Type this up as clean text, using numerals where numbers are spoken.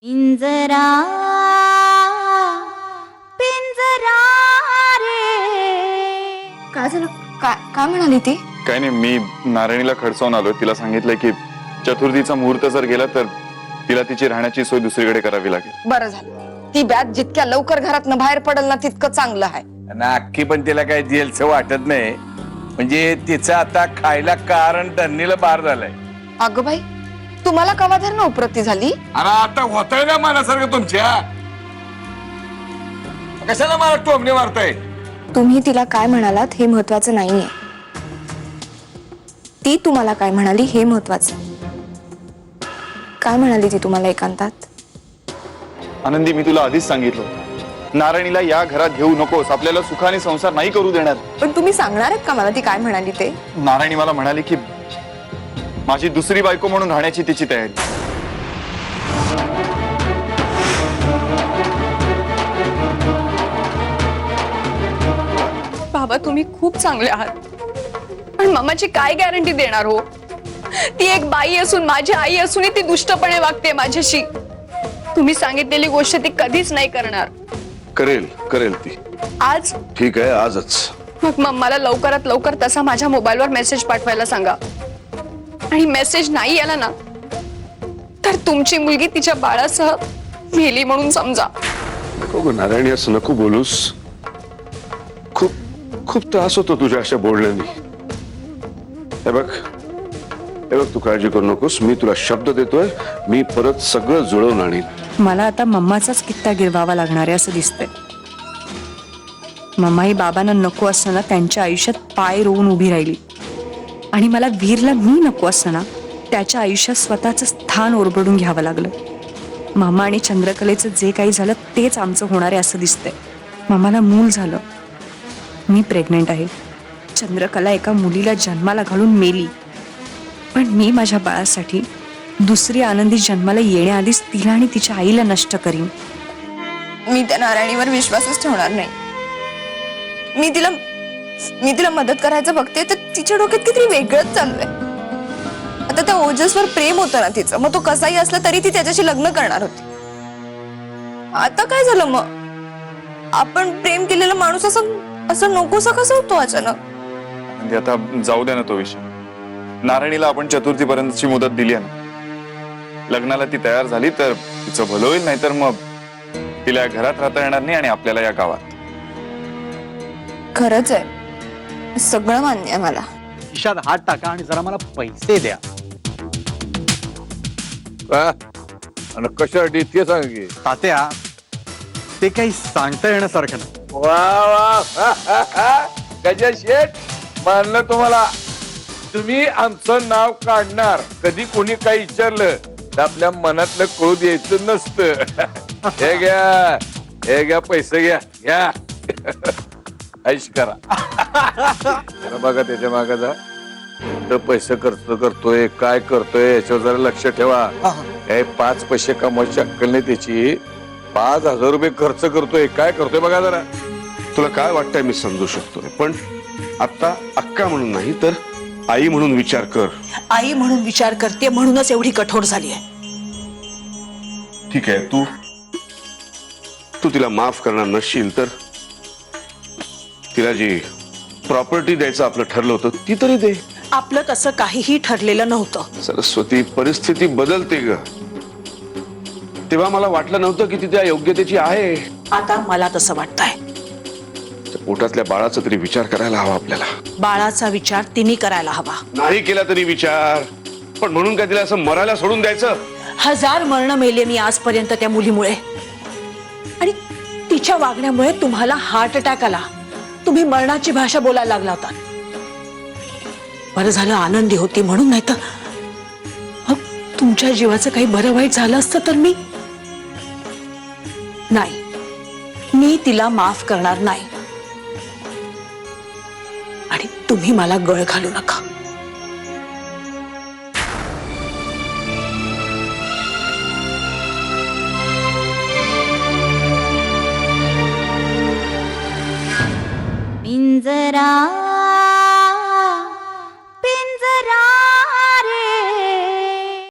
पिंजरा पिंजरा रे. काय झालं? काय म्हणाली ती? काही नाही, मी नारायणीला खडसावून आलोय. तिला सांगितलंय की चतुर्थीचा मुहूर्त जर गेला तर तिला तिची राहण्याची सोय दुसरीकडे करावी लागेल. बरं झालं. ती बॅग जितक्या लवकर घरातनं बाहेर पडेल ना तितकं चांगलं आहे. अख्खी पण तिला काही जेलचं वाटत नाही. म्हणजे तिचं आता खायला कारण धरणीला बार झालंय. अगं बाई, तुम्हाला कवा धरणं उपरती झाली? अरे आता होतंय ना मनासारखं तुमच्या. कशाला मला टोमणे मारताय? तुम्ही तिला काय म्हणालात हे महत्वाचं नाहीये, ती तुम्हाला काय म्हणाली हे महत्वाचं. काय म्हणाली ती तुम्हाला एकांतात? आनंदी, मी तुला आधीच सांगितलं होतं, नारायणीला या घरात घेऊ नकोस, आपल्याला सुखाने संसार नाही करू देणार. पण तुम्ही सांगणार आहेत का मला ती काय म्हणाली ते? नारायणी मला म्हणाली की माझी दुसरी बायको म्हणून राहण्याची तिची तयारी. बाबा, तुम्ही खूप चांगले आहात, पण मामाची काय गॅरंटी देणार हो? ती एक बाई असून, माझी आई असून ती दुष्टपणे वागते माझ्याशी. तुम्ही सांगितलेली गोष्ट ती कधीच नाही करणार. करेल ती. आज ठीक आहे, आजच. मग मला लवकरात लवकर तसा माझ्या मोबाईलवर मेसेज पाठवायला सांगा. आणि मेसेज नाही आला ना तर तुमची मुलगी तिच्या बाळासह मेली म्हणून समजा. नको ग नारायणी, असं नको बोलूस. खूप त्रास होतो तुझ्या अशा बोलण्यानी. हे बघ तू काळजी करू नकोस. मी तुला शब्द देतोय, मी परत सगळं जुळवून आणीन. मला आता मम्माचाच कित्ता गिरवावा लागणार आहे असं दिसतंय. मम्मा ही बाबांना नको असताना त्यांच्या आयुष्यात पाय रोवून उभी राहिली, आणि मला वीरला मी नको असताना त्याच्या आयुष्यात स्वतःचं स्थान ओरबडून घ्यावं लागलं. मामा आणि चंद्रकलेचं जे काही झालं तेच आमचं होणार आहे असं दिसतंय. मामाला मूल झालं, मी प्रेग्नेंट आहे. चंद्रकला एका मुलीला जन्माला घालून मेली, पण मी माझ्या बाळासाठी दुसरी आनंदी जन्माला येण्याआधीच तिला आणि तिच्या आईला नष्ट करीन. मी त्या नारायणीवर विश्वासच ठेवणार नाही. मी तिला मदत करायचं बघते तर तिच्या डोक्यात किती वेगळंच चाललंय. आता त्या ओजसवर प्रेम होतं ना तिचं, मग तो कसाही असला तरी ती त्याच्याशी लग्न करणार होती. आता काय झालं मग? आपण प्रेम केलेला माणूस असं नकोसा कसं होतो अचानक? म्हणजे आता जाऊ दे ना तो विषय. नारायणीला आपण चतुर्थीपर्यंतची मुदत दिली आहे ना. लग्नाला ती तयार झाली तर तिचं भलं होईल, नाहीतर मग तिला या घरात राहता येणार नाही आणि आपल्याला या गावात. खरंच आहे, सगळं मान्य आहे मला. खिशात हात टाका आणि जरा मला पैसे द्या. आणि कशासाठी ते सांग की. तात्या, ते काही सांगता येण्यासारखं नाही. वा गजा शेठ, मानलं तुम्हाला. तुम्ही आमचं नाव काढणार, कधी कोणी काही विचारलं तर आपल्या मनातलं कळू द्यायचं नसतं. हे घ्या पैसे घ्या ऐश करा. बघा त्याच्या मागे जा. तर पैसे खर्च करतोय, काय करतोय याच्यावर जरा लक्ष ठेवा. हे 5 पैसे कमवायची अक्कल नाही त्याची. 5,000 रुपये खर्च करतोय, काय करतोय बघा जरा. तुला काय वाटतंय मी समजू शकतोय, पण आता अक्का म्हणून नाही तर आई म्हणून विचार कर. आई म्हणून विचार करते म्हणूनच एवढी कठोर झाली आहे. ठीक आहे, तू तिला माफ करणार नसशील तर तिला जी प्रॉपर्टी द्यायचं आपलं ठरलं होतं ती तरी दे. आपलं तसं काहीही ठरलेलं नव्हतं. सरस्वती, परिस्थिती बदलते ग. तेव्हा मला वाटलं नव्हतं की ती त्या योग्यतेची आहे. आता मला तसं वाटतंय. पोटातल्या बाळाचा तरी विचार करायला हवा आपल्याला. बाळाचा विचार तिने करायला हवा. नाही केला तरी विचार, पण म्हणून काय तिला असं मरायला सोडून द्यायचं? 1000 मरणं मेले मी आजपर्यंत त्या मुलीमुळे, आणि तिच्या वागण्यामुळे तुम्हाला हार्ट अटॅक आला. तुम्ही मरणाची भाषा बोलायला लागला होता. बरं झालं आनंदी होती म्हणून, नाही तर तुमच्या जीवाचं काही बरं वाईट झालं असतं तर मी तिला माफ करणार नाही. आणि तुम्ही मला गळ घालू नका.